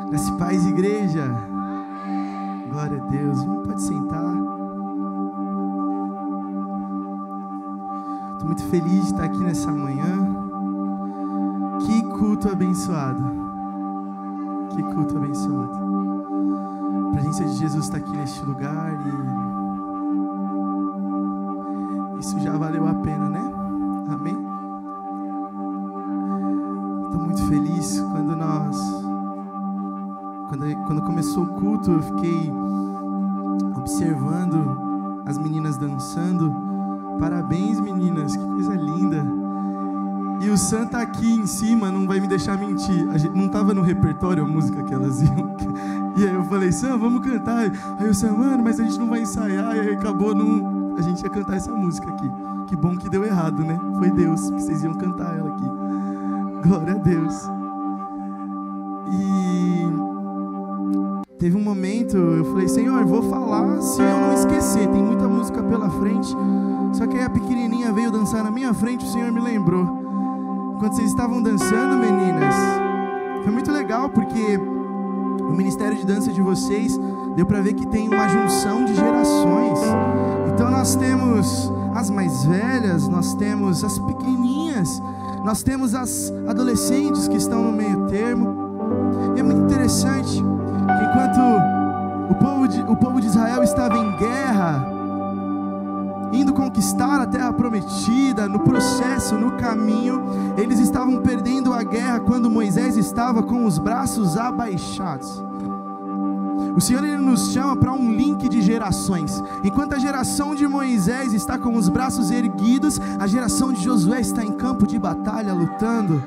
Graça e paz, igreja. Glória a Deus. Pode sentar. Estou muito feliz de estar aqui nessa manhã. Que culto abençoado. Que culto abençoado. A presença de Jesus está aqui neste lugar e isso já valeu a pena, né? Amém? Estou muito feliz quando começou o culto, eu fiquei observando as meninas dançando. Parabéns, meninas, que coisa linda. E o Sam tá aqui em cima, não vai me deixar mentir. Não estava no repertório a música que elas iam. E aí eu falei, Sam, vamos cantar. Aí o Sam, mano, mas a gente não vai ensaiar. E aí acabou, a gente ia cantar essa música aqui. Que bom que deu errado, né? Foi Deus, que vocês iam cantar ela aqui. Glória a Deus. E teve um momento, eu falei, Senhor, vou falar se eu não esquecer. Tem muita música pela frente. Só que aí a pequenininha veio dançar na minha frente, o Senhor me lembrou. Enquanto vocês estavam dançando, meninas, foi muito legal, porque o ministério de dança de vocês deu para ver que tem uma junção de gerações. Então nós temos as mais velhas, nós temos as pequenininhas, nós temos as adolescentes que estão no meio termo. E é muito interessante que enquanto o povo de Israel estava em guerra, indo conquistar a terra prometida, no processo, no caminho, eles estavam perdendo a guerra quando Moisés estava com os braços abaixados. O Senhor, Ele nos chama para um link de gerações. Enquanto a geração de Moisés está com os braços erguidos, a geração de Josué está em campo de batalha lutando.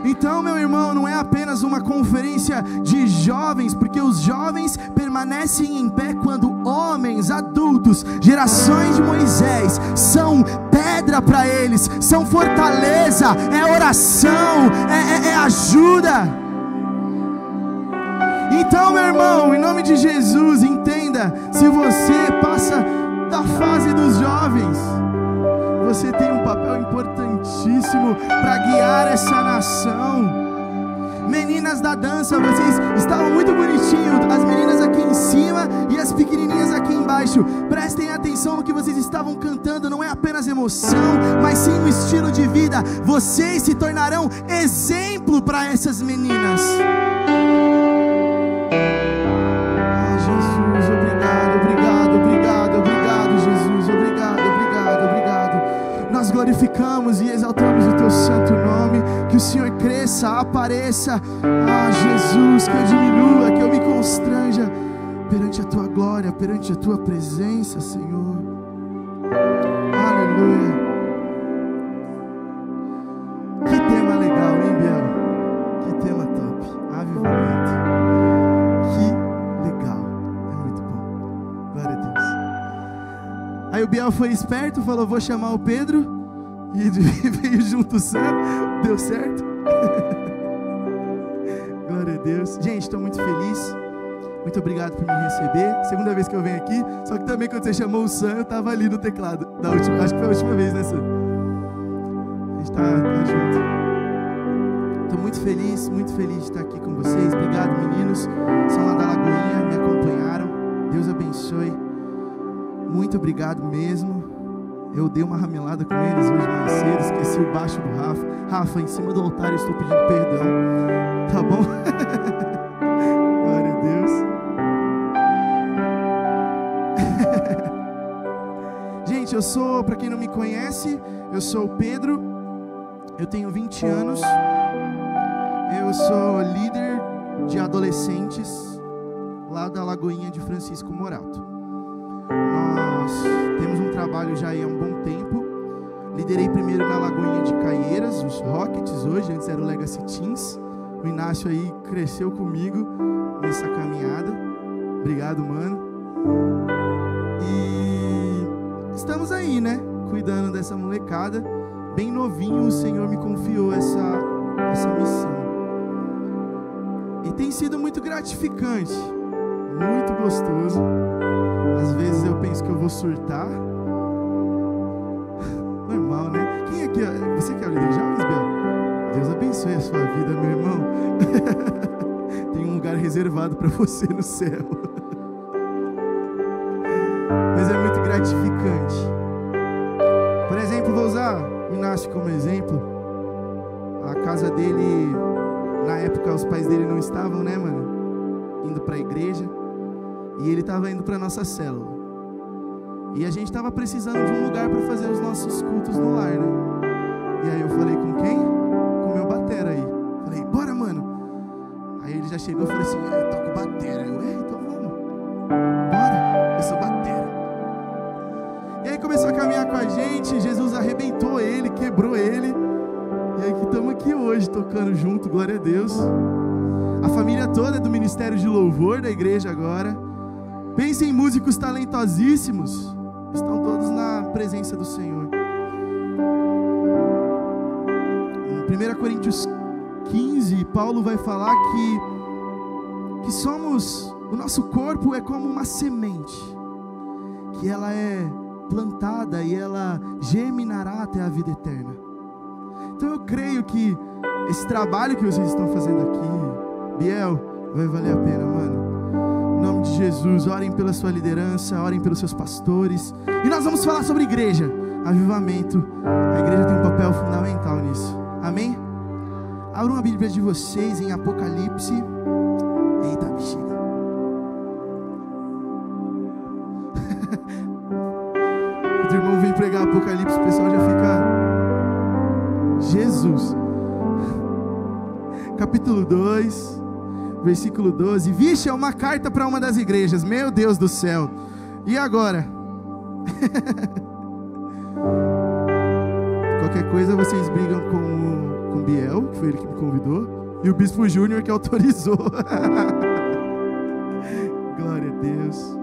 Então, meu irmão, não é apenas uma conferência de jovens, porque os jovens permanecem em pé quando homens, adultos, gerações de Moisés, são pedra para eles, são fortaleza, é oração, é ajuda. Então, meu irmão, em nome de Jesus, entenda, se você passa da fase dos jovens, você tem um papel importantíssimo para guiar essa nação. Meninas da dança, vocês estavam muito bonitinhos. As meninas aqui em cima e as pequenininhas aqui embaixo. Prestem atenção no que vocês estavam cantando. Não é apenas emoção, mas sim um estilo de vida. Vocês se tornarão exemplo para essas meninas. Ah, Jesus, obrigado, Jesus. Obrigado. Nós glorificamos e exaltamos o Teu santo nome. Que o Senhor cresça, apareça. Ah, Jesus, que eu diminua, que eu me constranja perante a Tua glória, perante a Tua presença, Senhor. Aleluia. Que tema legal, hein, Biel? Que tema top. Avivamento. Que legal. É muito bom. Glória a Deus. Aí o Biel foi esperto, falou, vou chamar o Pedro. E veio junto o Sam. Deu certo. Glória a Deus. Gente, estou muito feliz. Muito obrigado por me receber. Segunda vez que eu venho aqui. Só que também quando você chamou o Sam, eu estava ali no teclado. Acho que foi a última vez, né, Sam? A gente tá junto. Estou muito feliz de estar aqui com vocês. Obrigado, meninos. São lá da Lagoinha, me acompanharam. Deus abençoe. Muito obrigado mesmo. Eu dei uma ramelada com eles hoje mais cedo. Esqueci o baixo do Rafa. Rafa, em cima do altar eu estou pedindo perdão. Tá bom? Glória a Deus. Gente, eu sou, para quem não me conhece, eu sou o Pedro. Eu tenho 20 anos. Eu sou líder de adolescentes lá da Lagoinha de Francisco Morato. Nós temos um trabalho já aí há um bom tempo. Liderei primeiro na Lagoinha de Caieiras, os Rockets hoje, antes era o Legacy Teens. O Inácio aí cresceu comigo nessa caminhada. Obrigado, mano. E estamos aí, né? Cuidando dessa molecada. Bem novinho, o Senhor me confiou essa missão. E tem sido muito gratificante, muito gostoso. Às vezes eu penso que eu vou surtar. Normal, né? Quem aqui, você que é o líder de jovens, Bel? Deus abençoe a sua vida, meu irmão. Tem um lugar reservado para você no céu. Mas é muito gratificante. Por exemplo, vou usar o Inácio como exemplo. A casa dele, na época os pais dele não estavam, né, mano, indo para a igreja. E ele estava indo para nossa célula. E a gente estava precisando de um lugar para fazer os nossos cultos no lar, né? E aí eu falei com quem? Com o meu batera aí. Falei, bora, mano. Aí ele já chegou e falou assim, eu toco batera. Eu, então vamos. Bora, eu sou batera. E aí começou a caminhar com a gente. Jesus arrebentou ele, quebrou ele. E aí que estamos aqui hoje tocando junto, glória a Deus. A família toda é do Ministério de Louvor da igreja agora. Pensem em músicos talentosíssimos. Estão todos na presença do Senhor. Em 1 Coríntios 15, Paulo vai falar que somos, o nosso corpo é como uma semente, que ela é plantada e ela germinará até a vida eterna. Então eu creio que esse trabalho que vocês estão fazendo aqui, Biel, vai valer a pena, mano. Em nome de Jesus, orem pela sua liderança, orem pelos seus pastores. E nós vamos falar sobre igreja, avivamento. A igreja tem um papel fundamental nisso. Amém? Abram a Bíblia de vocês em Apocalipse. Eita, bexiga. O irmão vem pregar Apocalipse, o pessoal já fica... Jesus. Capítulo 2. Versículo 12, vixe, é uma carta para uma das igrejas, meu Deus do céu, e agora? Qualquer coisa vocês brigam com o Biel, que foi ele que me convidou, e o Bispo Júnior que autorizou. Glória a Deus.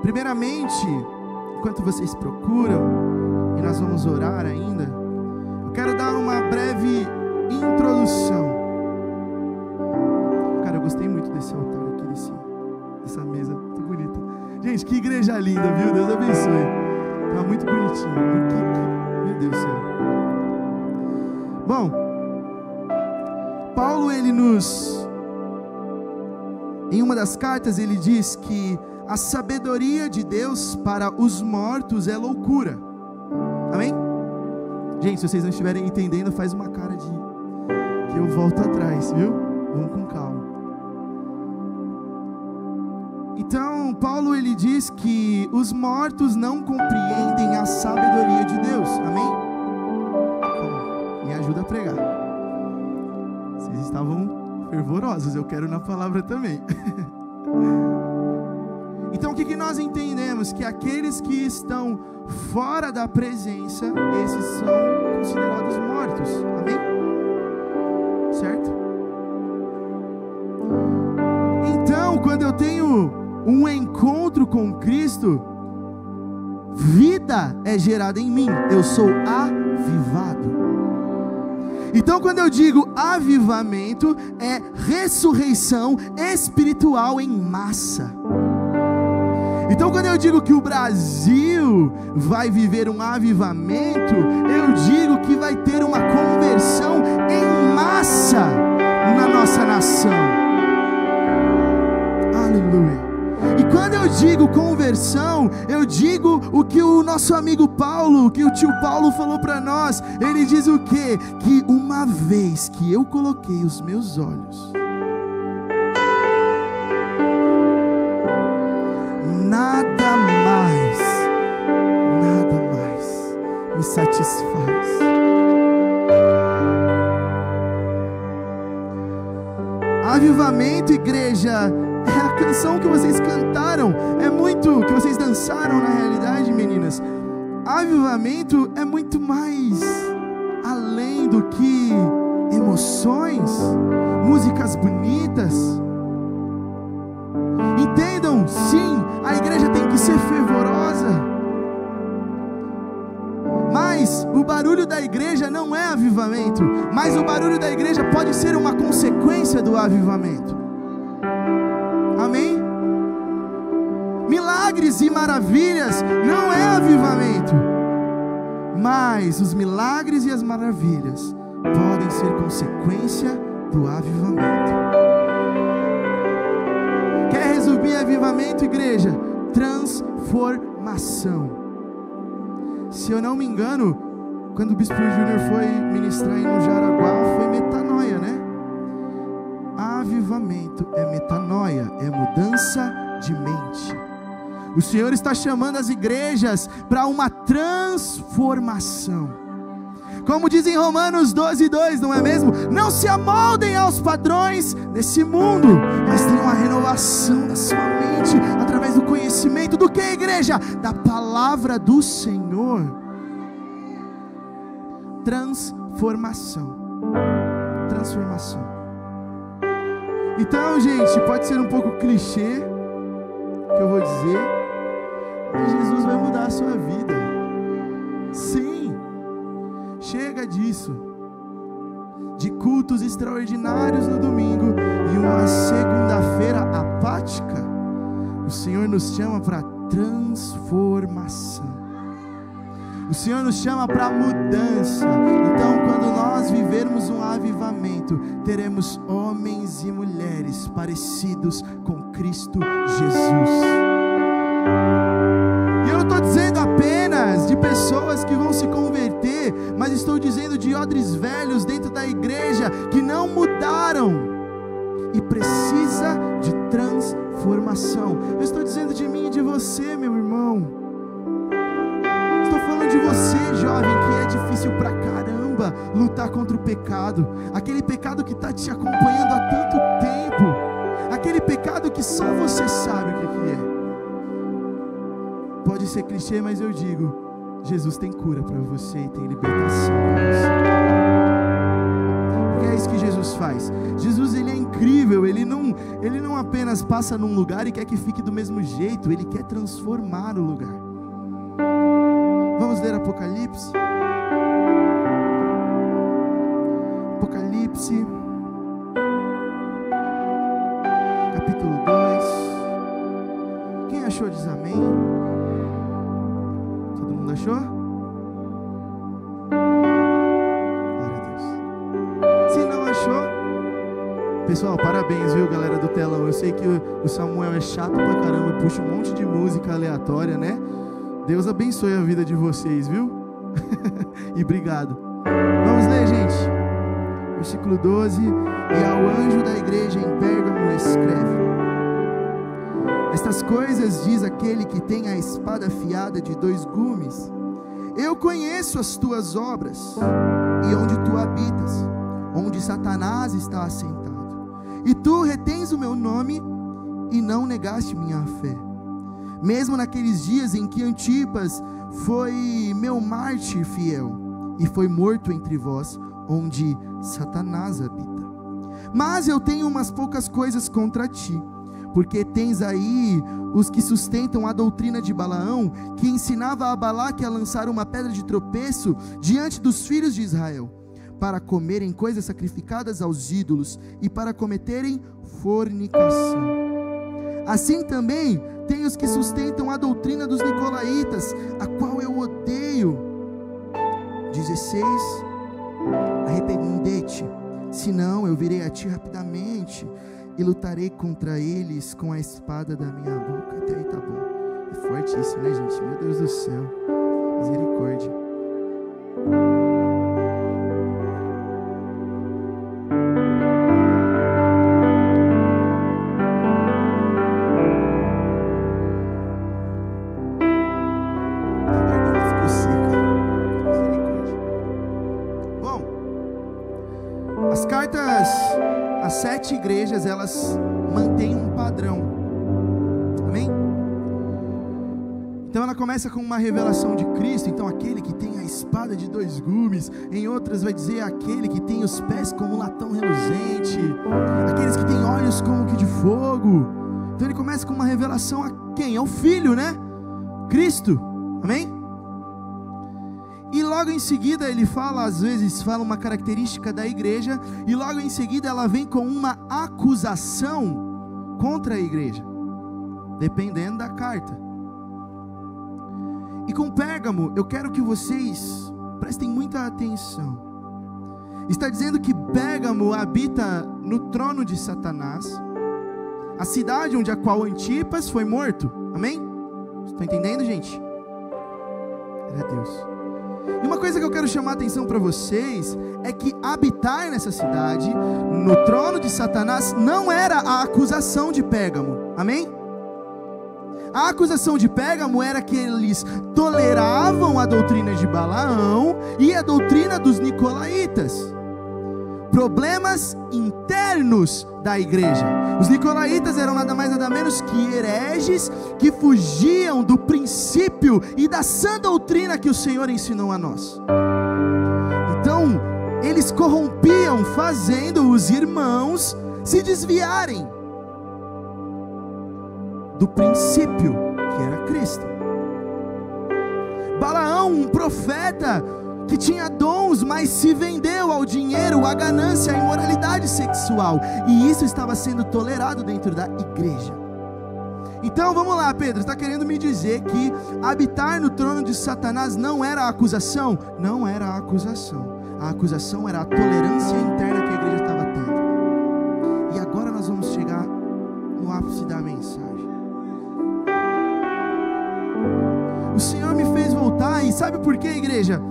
Primeiramente, enquanto vocês procuram, e nós vamos orar ainda, eu quero dar uma breve introdução. Eu gostei muito desse altar aqui, dessa mesa, muito bonita. Gente, que igreja linda, viu? Deus abençoe. Tá muito bonitinho. Meu Deus do céu. Bom, Paulo, em uma das cartas, ele diz que a sabedoria de Deus para os mortos é loucura. Amém? Gente, se vocês não estiverem entendendo, faz uma cara de que eu volto atrás, viu? Vamos com calma. Então, Paulo ele diz que os mortos não compreendem a sabedoria de Deus. Amém? Me ajuda a pregar. Vocês estavam fervorosos, eu quero na palavra também. Então, o que nós entendemos? Que aqueles que estão fora da presença, esses são considerados mortos. Amém? Certo? Então, quando eu tenho um encontro com Cristo, vida é gerada em mim, eu sou avivado. Então quando eu digo avivamento, é ressurreição espiritual em massa. Então quando eu digo que o Brasil vai viver um avivamento, eu digo que vai ter uma conversão em massa na nossa nação. Aleluia. E quando eu digo conversão, eu digo o que o nosso amigo Paulo, que o tio Paulo falou para nós. Ele diz o quê? Que uma vez que eu coloquei os meus olhos, nada mais me satisfaz. Avivamento, igreja, é a canção que vocês cantaram, é muito, que vocês dançaram na realidade, meninas. Avivamento é muito mais além do que emoções, músicas bonitas. Entendam, sim, a igreja tem que ser fervorosa, mas o barulho da igreja não é avivamento, mas o barulho da igreja pode ser uma consequência do avivamento. Amém? Milagres e maravilhas não é avivamento, mas os milagres e as maravilhas podem ser consequência do avivamento. avivamento, igreja? Transformação. Se eu não me engano, quando o Bispo Júnior foi ministrar aí no Jaraguá, foi metanoia, né? Avivamento é metanoia, é mudança de mente. O Senhor está chamando as igrejas para uma transformação. Como diz em Romanos 12:2, não é mesmo? Não se amoldem aos padrões desse mundo, mas tenham uma renovação da sua mente, através do conhecimento do que, igreja? Da palavra do Senhor. Transformação. Transformação. Então, gente, pode ser um pouco clichê que eu vou dizer, mas Jesus vai mudar a sua vida. Sim. Chega disso, de cultos extraordinários no domingo e uma segunda-feira apática. O Senhor nos chama para transformação. O Senhor nos chama para mudança. Então, quando nós vivermos um avivamento, teremos homens e mulheres parecidos com Cristo Jesus. E eu não estou dizendo apenas de pessoas que vão se converter, mas estou dizendo de odres velhos dentro da igreja que não mudaram e precisa de transformação. Eu estou dizendo de mim e de você, meu irmão. Estou falando de você, jovem, que é difícil pra caramba lutar contra o pecado. Aquele pecado que está te acompanhando há tanto tempo. Aquele pecado que só você sabe o que é. Pode ser clichê, mas eu digo, Jesus tem cura para você e tem libertação para você. Porque é isso que Jesus faz. Jesus, ele é incrível. Ele não apenas passa num lugar e quer que fique do mesmo jeito. Ele quer transformar o lugar. Vamos ler Apocalipse. Apocalipse, capítulo 2. Quem achou diz amém. Todo mundo achou? Glória a Deus. Se não achou, pessoal, parabéns, viu, galera do telão. Eu sei que o Samuel é chato pra caramba, puxa um monte de música aleatória, né? Deus abençoe a vida de vocês, viu? E obrigado. Vamos ler, gente. Versículo 12. E ao anjo da igreja em Pérgamo escreve: estas coisas diz aquele que tem a espada afiada de 2 gumes. Eu conheço as tuas obras e onde tu habitas, onde Satanás está assentado. E tu retens o meu nome e não negaste minha fé, mesmo naqueles dias em que Antipas foi meu mártir fiel e foi morto entre vós, onde Satanás habita. Mas eu tenho umas poucas coisas contra ti, porque tens aí os que sustentam a doutrina de Balaão, que ensinava a Balaque a lançar uma pedra de tropeço diante dos filhos de Israel, para comerem coisas sacrificadas aos ídolos e para cometerem fornicação. Assim também tem os que sustentam a doutrina dos nicolaítas, a qual eu odeio. 16. Arrepende-te, senão eu virei a ti rapidamente e lutarei contra eles com a espada da minha boca. Até aí tá bom. É forte isso, né, gente? Meu Deus do céu. Misericórdia. As 7 igrejas, elas mantêm um padrão, amém? Então ela começa com uma revelação de Cristo. Então aquele que tem a espada de 2 gumes, em outras vai dizer aquele que tem os pés como latão reluzente, aqueles que têm olhos como que de fogo. Então ele começa com uma revelação a quem? Ao Filho, né? Cristo, amém? E logo em seguida ele fala, às vezes fala uma característica da igreja, e logo em seguida ela vem com uma acusação contra a igreja, dependendo da carta. E com Pérgamo, eu quero que vocês prestem muita atenção. Está dizendo que Pérgamo habita no trono de Satanás. a cidade onde a qual Antipas foi morto. Amém? Estão entendendo, gente? Era Deus. E uma coisa que eu quero chamar a atenção para vocês é que habitar nessa cidade, no trono de Satanás, não era a acusação de Pérgamo. Amém? A acusação de Pérgamo era que eles toleravam a doutrina de Balaão e a doutrina dos nicolaítas. Problemas internos da igreja. Os nicolaítas eram nada mais nada menos que hereges que fugiam do princípio e da sã doutrina que o Senhor ensinou a nós. Então, eles corrompiam, fazendo os irmãos se desviarem do princípio que era Cristo. Balaão, um profeta que tinha dons, mas se vendeu ao dinheiro, à ganância, à imoralidade sexual, e isso estava sendo tolerado dentro da igreja. Então vamos lá, Pedro, está querendo me dizer que habitar no trono de Satanás não era a acusação? Não era a acusação era a tolerância interna que a igreja estava tendo. E agora nós vamos chegar no ápice da mensagem. O Senhor me fez voltar, e sabe por que, igreja?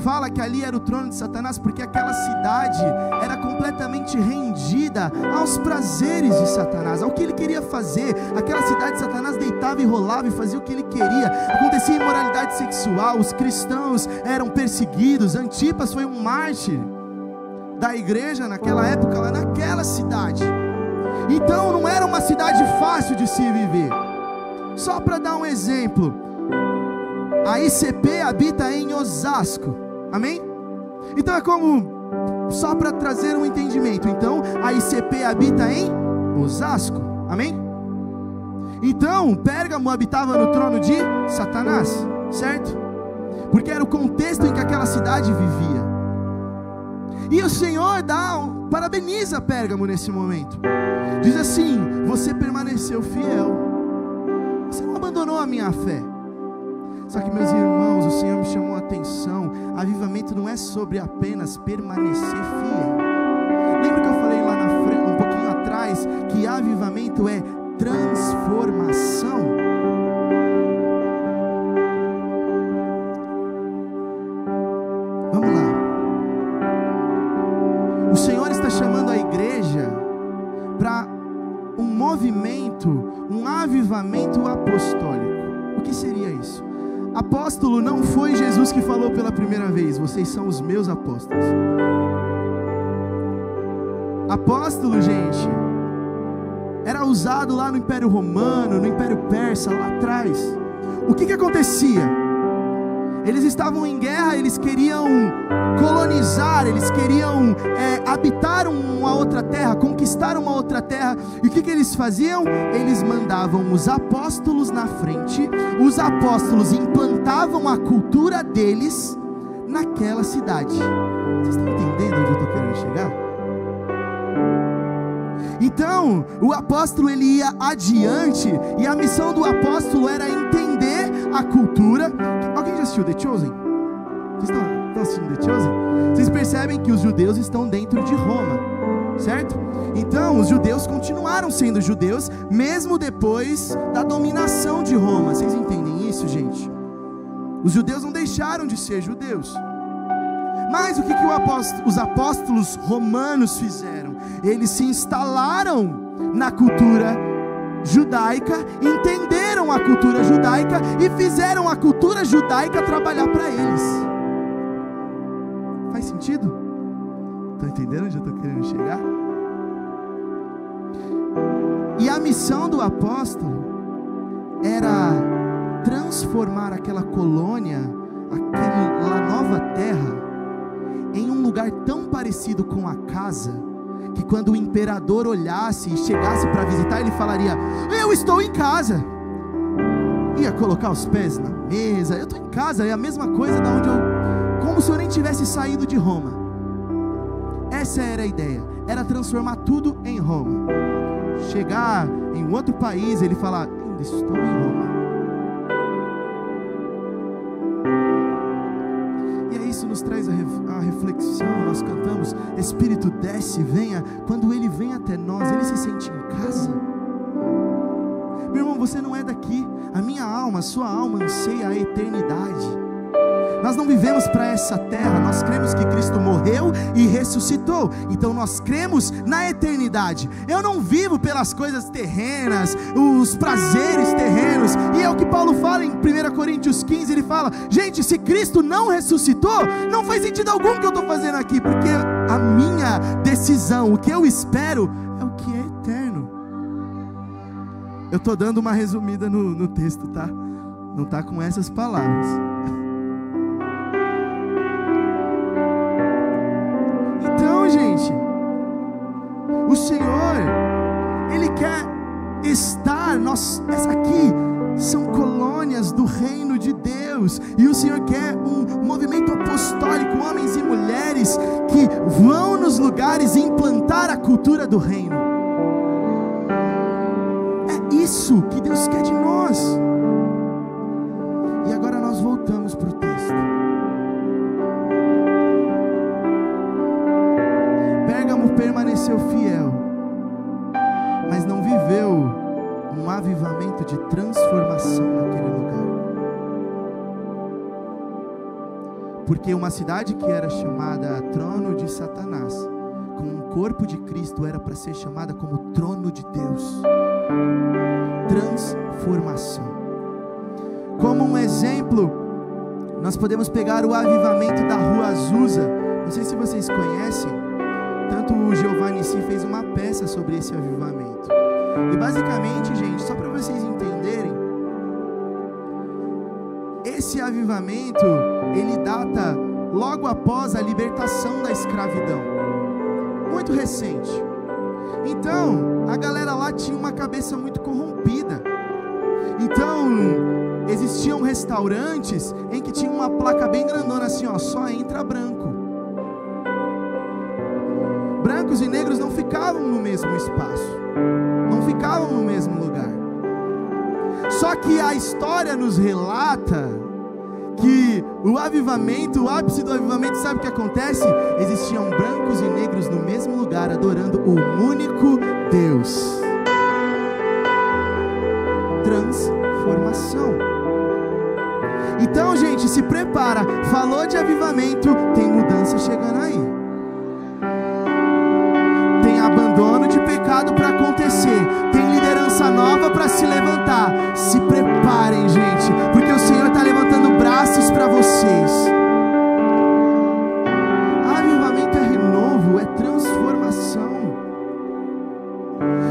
Fala que ali era o trono de Satanás, porque aquela cidade era completamente rendida aos prazeres de Satanás, ao que ele queria fazer. Aquela cidade de Satanás deitava e rolava e fazia o que ele queria. Acontecia imoralidade sexual, os cristãos eram perseguidos. Antipas foi um mártir da igreja naquela época, lá naquela cidade. Então não era uma cidade fácil de se viver. Só para dar um exemplo, a ICP habita em Osasco. Amém? Então é como, só para trazer um entendimento, então a ICP habita em Osasco. Amém? Então Pérgamo habitava no trono de Satanás, certo? Porque era o contexto em que aquela cidade vivia. E o Senhor parabeniza Pérgamo nesse momento. Diz assim: você permaneceu fiel, você não abandonou a minha fé. Só que, meus irmãos, o Senhor me chamou a atenção. Avivamento não é sobre apenas permanecer fiel. Lembra que eu falei lá na frente, um pouquinho atrás, que avivamento é transformação? Vamos lá. O Senhor está chamando a igreja para um movimento, um avivamento apostólico. O que seria isso? Apóstolo não foi Jesus que falou pela primeira vez: vocês são os meus apóstolos. Apóstolo, gente, era usado lá no Império Romano, no Império Persa, lá atrás. O que acontecia? Eles estavam em guerra, eles queriam colonizar, eles queriam habitar uma outra terra, conquistar uma outra terra. E o que eles faziam? Eles mandavam os apóstolos na frente. Os apóstolos implantavam a cultura deles naquela cidade. Vocês estão entendendo onde eu estou querendo chegar? Então, o apóstolo ele ia adiante, e a missão do apóstolo era entender a cultura. Alguém já assistiu The Chosen? Vocês estão assistindo The Chosen? Vocês percebem que os judeus estão dentro de Roma, certo? Então, os judeus continuaram sendo judeus, mesmo depois da dominação de Roma. Vocês entendem isso, gente? Os judeus não deixaram de ser judeus. Mas o que os apóstolos romanos fizeram? Eles se instalaram na cultura judaica, entenderam a cultura judaica e fizeram a cultura judaica trabalhar para eles. Faz sentido? Estão entendendo onde eu estou querendo chegar? E a missão do apóstolo era transformar aquela colônia, aquela nova terra, em um lugar tão parecido com a casa, que quando o imperador olhasse e chegasse para visitar, ele falaria: eu estou em casa. Ia colocar os pés na mesa: eu estou em casa. É a mesma coisa da onde como se eu nem tivesse saído de Roma. Essa era a ideia, era transformar tudo em Roma. Chegar em um outro país, ele falar: ainda estou em Roma. Isso nos traz a reflexão. Nós cantamos: Espírito desce, venha. Quando Ele vem até nós, Ele se sente em casa. você não é daqui. A minha alma, a sua alma anseia a eternidade. Nós não vivemos para essa terra, nós cremos que Cristo morreu e ressuscitou, então nós cremos na eternidade. Eu não vivo pelas coisas terrenas, os prazeres terrenos, e é o que Paulo fala em 1 Coríntios 15, ele fala: gente, se Cristo não ressuscitou, não faz sentido algum o que eu estou fazendo aqui, porque a minha decisão, o que eu espero, é o que é eterno. Eu estou dando uma resumida no texto, tá? Não está com essas palavras. Então, gente, o Senhor, Ele quer estar, essa aqui são colônias do reino de Deus, e o Senhor quer um movimento apostólico, homens e mulheres que vão nos lugares implantar a cultura do reino. É isso que Deus quer de nós. E agora nós voltamos para o texto. Pérgamo permaneceu fiel, mas não viveu um avivamento de transformação naquele lugar. Porque uma cidade que era chamada trono de Satanás, com um corpo de Cristo, era para ser chamada como trono de Deus. Transformação. Como um exemplo, nós podemos pegar o avivamento da Rua Azusa. Não sei se vocês conhecem, tanto o Giovanni Si fez uma peça sobre esse avivamento. E basicamente, gente, só para vocês entenderem, esse avivamento, ele data logo após a libertação da escravidão, muito recente. Então, a galera lá tinha uma cabeça muito corrompida. Então, existiam restaurantes em que tinha uma placa bem grandona assim, ó, só entra branco. Brancos e negros não ficavam no mesmo espaço, não ficavam no mesmo lugar. Só que a história nos relata que o avivamento, o ápice do avivamento, sabe o que acontece? Existiam brancos e negros no mesmo lugar, adorando o único Deus. Transformação. Então, gente, se prepara. Falou de avivamento, tem mudança chegando aí. Tem abandono de pecado para acontecer. Tem liderança nova para se levantar. Se preparem, gente, porque o Senhor está levantando braços para vocês. Avivamento é renovo, é transformação.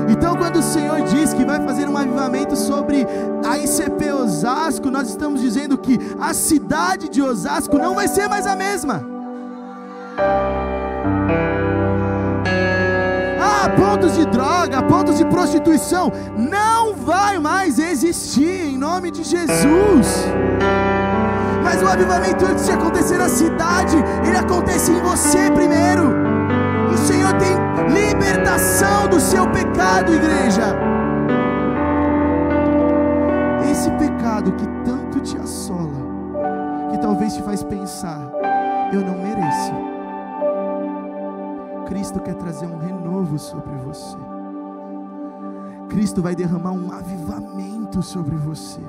Então, quando o Senhor diz que vai fazer um avivamento sobre a ICP Osasco, nós estamos dizendo que a cidade de Osasco não vai ser mais a mesma. Pontos de droga, pontos de prostituição não vai mais existir, em nome de Jesus. Mas o avivamento, antes de acontecer na cidade, ele acontece em você primeiro. O Senhor tem libertação do seu pecado, igreja. Esse pecado que tanto te assola, que talvez te faz pensar: eu não mereço. Cristo quer trazer um renovo sobre você. Cristo vai derramar um avivamento sobre você,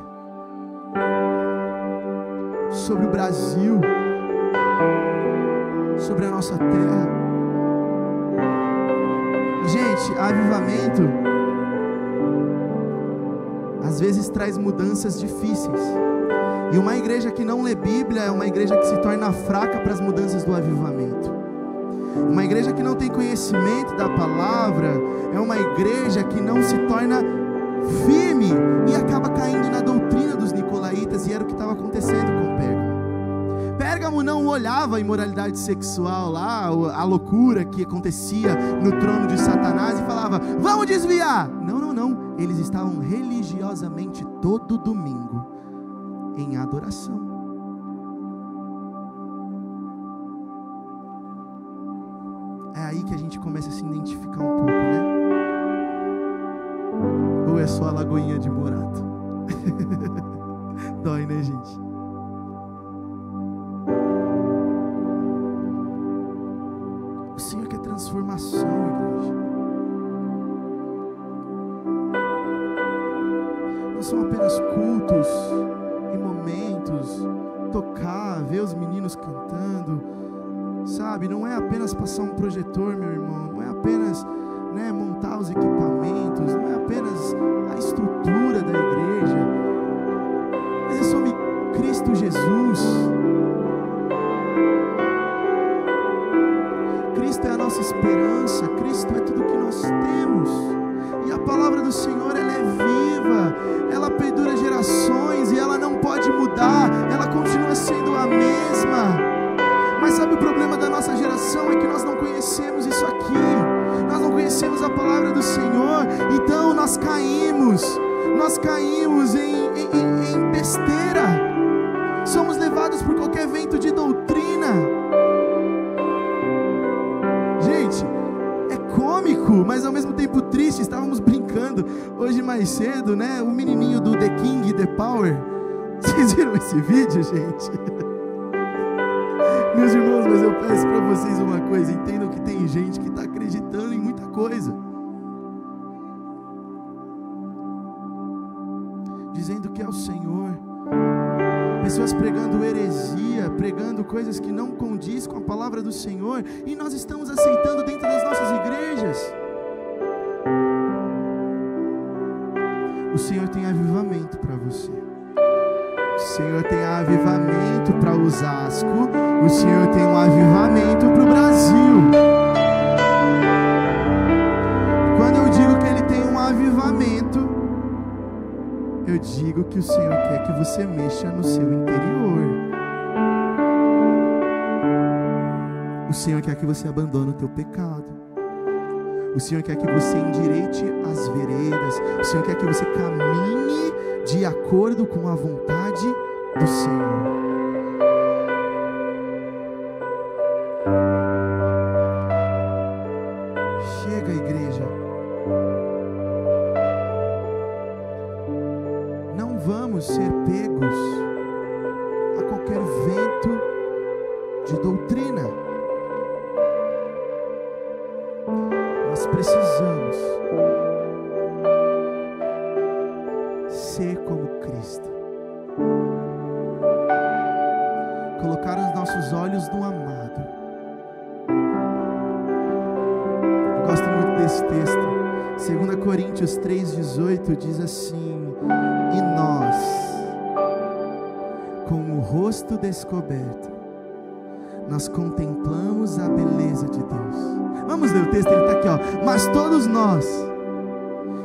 sobre o Brasil, sobre a nossa terra. Gente, avivamento às vezes traz mudanças difíceis. E uma igreja que não lê Bíblia é uma igreja que se torna fraca para as mudanças do avivamento. Uma igreja que não tem conhecimento da palavra é uma igreja que não se torna firme e acaba caindo na doutrina dos nicolaítas, e era o que estava acontecendo com Pérgamo. Pérgamo não olhava a imoralidade sexual lá, a loucura que acontecia no trono de Satanás e falava: vamos desviar. Não. Eles estavam religiosamente todo domingo em adoração. É aí que a gente começa a se identificar um pouco, né? Ou é só a Lagoinha de Morato? Dói, né, gente? O Senhor quer transformação, igreja. Não são apenas cultos e momentos, tocar, ver os meninos cantando, sabe? Não é apenas passar um projetor, meu irmão, não é apenas, né, montar os equipamentos, não é apenas a estrutura da igreja, mas é sobre Cristo Jesus. Cristo é a nossa esperança, Cristo é tudo que nós temos. E a palavra do Senhor, ela é viva, ela perdura gerações e ela não pode mudar, ela continua sendo a mesma. Mas sabe o problema da nossa geração? É que nós não conhecemos isso aqui, nós não conhecemos a palavra do Senhor, então nós caímos em besteira, somos levados por qualquer vento de doutrina. Gente, é cômico, mas ao mesmo tempo triste. Estávamos brincando hoje mais cedo, né? O menininho do The King, The Power. Vocês viram esse vídeo, gente? Meus irmãos, mas eu peço para vocês uma coisa: entendam que tem gente que está acreditando em muita coisa, dizendo que é o Senhor, pessoas pregando heresia, pregando coisas que não condiz com a palavra do Senhor, e nós estamos aceitando dentro das nossas igrejas. O Senhor tem avivamento para você, o Senhor tem avivamento para Osasco, o Senhor tem um avivamento para o Brasil. Quando eu digo que Ele tem um avivamento, eu digo que o Senhor quer que você mexa no seu interior. O Senhor quer que você abandone o teu pecado. O Senhor quer que você endireite as veredas. O Senhor quer que você caminhe de acordo com a vontade do Senhor. Chega, igreja. Não vamos ser pegos a qualquer vento de doutrina. Nós precisamos ser como Cristo, colocar os nossos olhos no amado. Eu gosto muito desse texto. 2 Coríntios 3,18 diz assim: e nós, com o rosto descoberto, nós contemplamos a beleza de Deus. Vamos ler o texto, ele está aqui, ó. Mas todos nós,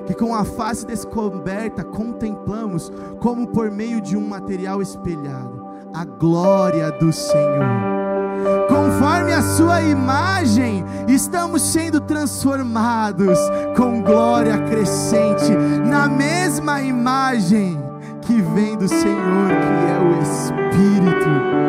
que com a face descoberta contemplamos, como por meio de um material espelhado, a glória do Senhor, conforme a sua imagem, estamos sendo transformados com glória crescente, na mesma imagem que vem do Senhor, que é o Espírito.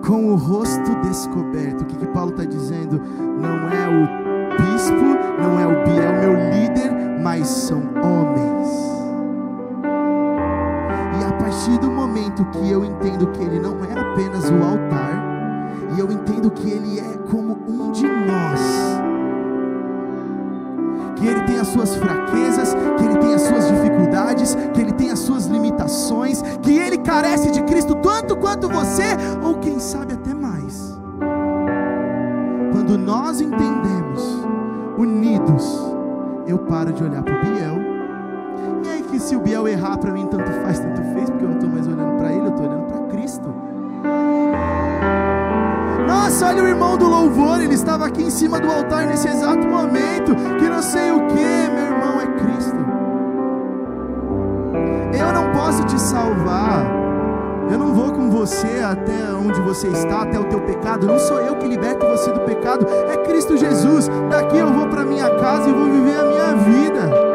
Com o rosto descoberto. O que Paulo está dizendo? Não é o bispo, não é o Biel, meu líder, mas são homens. E a partir do momento que eu entendo que ele não é apenas o altar, e eu entendo que ele é como um de nós, que ele tem as suas fraquezas, que ele tem as suas dificuldades, que ele tem as suas limitações, que ele carece de Cristo tanto quanto você, ou quem sabe até mais. Quando nós entendemos, unidos, eu paro de olhar para o Biel. E aí que se o Biel errar para mim, tanto faz, tanto fez, porque eu não estou mais olhando para ele, eu estou olhando para Cristo. Nossa, olha o irmão do louvor, ele estava aqui em cima do altar nesse exato momento, que não sei o que, meu irmão, é Cristo. Eu não posso te salvar, eu não vou com você até onde você está, até o teu pecado, não sou eu que liberto você do pecado, é Cristo Jesus. Daqui eu vou para minha casa e vou viver a minha vida.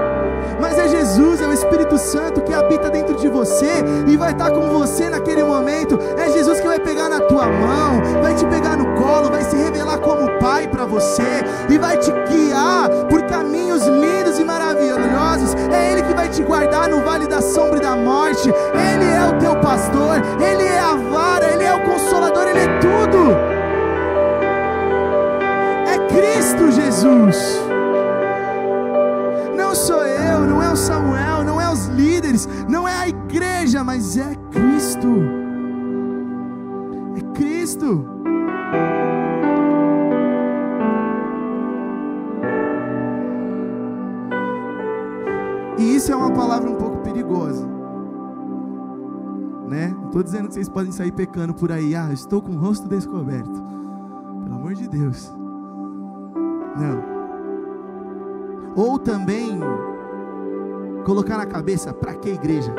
Mas é Jesus, é o Espírito Santo que habita dentro de você e vai estar com você naquele momento. É Jesus que vai pegar na tua mão, vai te pegar no colo, vai se revelar como Pai para você e vai te guiar por caminhos lindos e maravilhosos. É Ele que vai te guardar no vale da sombra e da morte. Ele é o teu pastor, Ele é a vara, Ele é o consolador, Ele é tudo. É Cristo Jesus. Jesus. Não sou eu, não é o Samuel, não é os líderes, não é a igreja, mas é Cristo. É Cristo. E isso é uma palavra um pouco perigosa, né? Não estou dizendo que vocês podem sair pecando por aí. Estou com o rosto descoberto. Pelo amor de Deus. Não. Ou também colocar na cabeça: pra que igreja?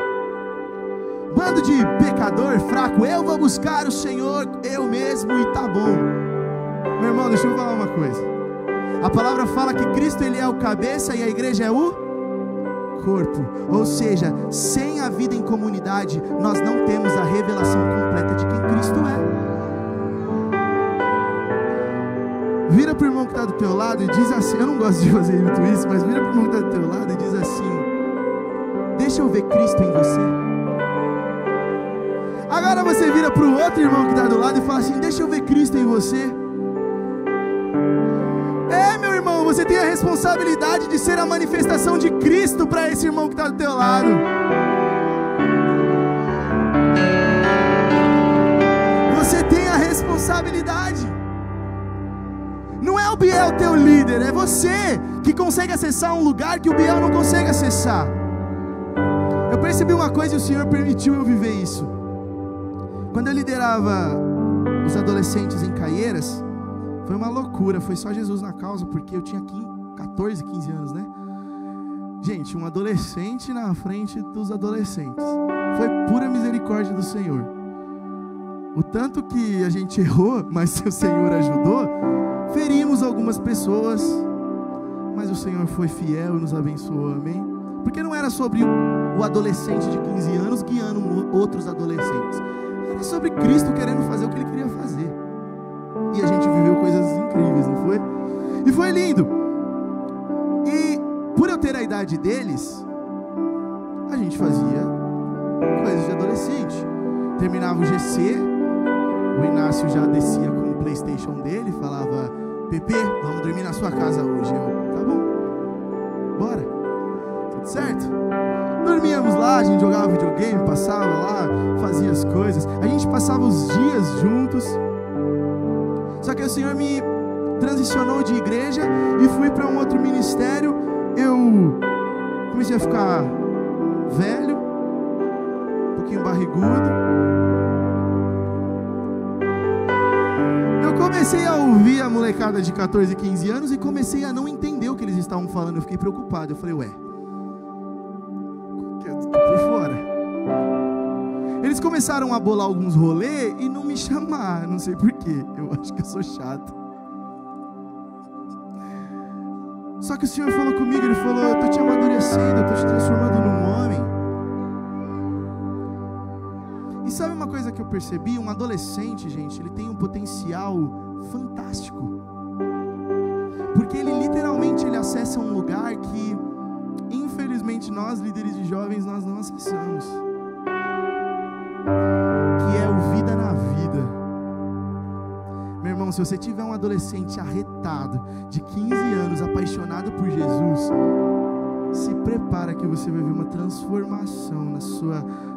Bando de pecador fraco, eu vou buscar o Senhor eu mesmo e tá bom. Meu irmão, deixa eu falar uma coisa. A palavra fala que Cristo ele é o cabeça e a igreja é o corpo. Ou seja, sem a vida em comunidade, nós não temos a revelação completa de quem Cristo é. Vira para o irmão que está do teu lado e diz assim, eu não gosto de fazer muito isso, mas vira para o irmão que está do teu lado e diz assim: deixa eu ver Cristo em você. Agora você vira para o outro irmão que está do lado e fala assim: deixa eu ver Cristo em você. Meu irmão, você tem a responsabilidade de ser a manifestação de Cristo para esse irmão que está do teu lado. Você tem a responsabilidade. Não é o Biel teu líder, é você que consegue acessar um lugar que o Biel não consegue acessar. Eu percebi uma coisa e o Senhor permitiu eu viver isso. Quando eu liderava os adolescentes em Caieiras, foi uma loucura, foi só Jesus na causa, porque eu tinha 14, 15 anos, né? Gente, um adolescente na frente dos adolescentes. Foi pura misericórdia do Senhor. O tanto que a gente errou, mas o Senhor ajudou, ferimos algumas pessoas, mas o Senhor foi fiel e nos abençoou, amém? Porque não era sobre o adolescente de 15 anos guiando outros adolescentes. Era sobre Cristo querendo fazer o que Ele queria fazer. E a gente viveu coisas incríveis, não foi? E foi lindo. E por eu ter a idade deles, a gente fazia coisas de adolescente. Terminava o GC, o Inácio já descia com o PlayStation dele, falava: Pepe, vamos dormir na sua casa hoje. Eu, tá bom, bora, tudo certo? Dormíamos lá, a gente jogava videogame, passava lá, fazia as coisas. A gente passava os dias juntos. Só que o Senhor me transicionou de igreja e fui para um outro ministério. Eu comecei a ficar velho, um pouquinho barrigudo. Eu comecei a ouvir a molecada de 14, 15 anos e comecei a não entender o que eles estavam falando. Eu fiquei preocupado. Eu falei: ué, eu tô por fora. Eles começaram a bolar alguns rolês e não me chamar, não sei porquê. Eu acho que eu sou chato. Só que o Senhor falou comigo, Ele falou: eu estou te amadurecendo, eu estou te transformando num homem. E sabe uma coisa que eu percebi? Um adolescente, gente, ele tem um potencial fantástico. Porque ele literalmente ele acessa um lugar que, infelizmente, nós, líderes de jovens, nós não acessamos. Que é o vida na vida. Meu irmão, se você tiver um adolescente arretado, de 15 anos, apaixonado por Jesus, se prepara que você vai ver uma transformação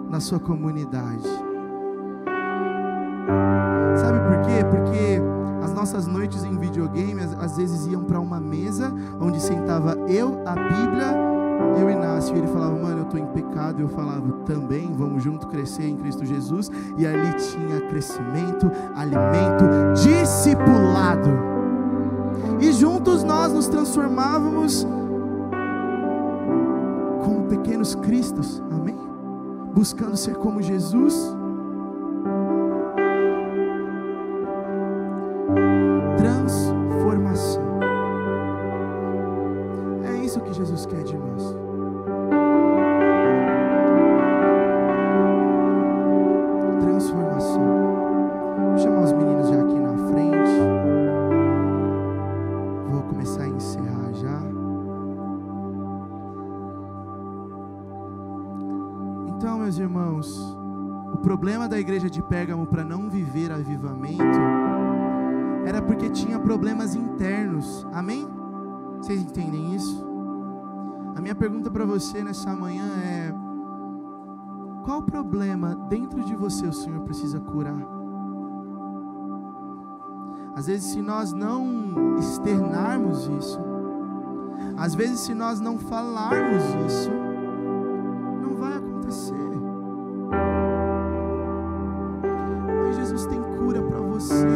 na sua comunidade. Sabe por quê? Porque as nossas noites em videogame, às vezes iam para uma mesa, onde sentava eu, a Bíblia, e o Inácio, e ele falava: mano, eu estou em pecado. Eu falava: também, vamos junto crescer em Cristo Jesus. E ali tinha crescimento, alimento, discipulado. E juntos nós nos transformávamos como pequenos cristos, amém? Buscando ser como Jesus. Transformação. É isso que Jesus quer de nós. Transformação. Vou chamar os meninos já aqui na frente. Vou começar a encerrar já. Então, meus irmãos, o problema da igreja de Pérgamo para não viver avivamento era porque tinha problemas internos, amém? Vocês entendem isso? A minha pergunta para você nessa manhã é: qual problema dentro de você o Senhor precisa curar? Às vezes, se nós não externarmos isso, às vezes, se nós não falarmos isso, não vai acontecer. Mas Jesus tem cura para você.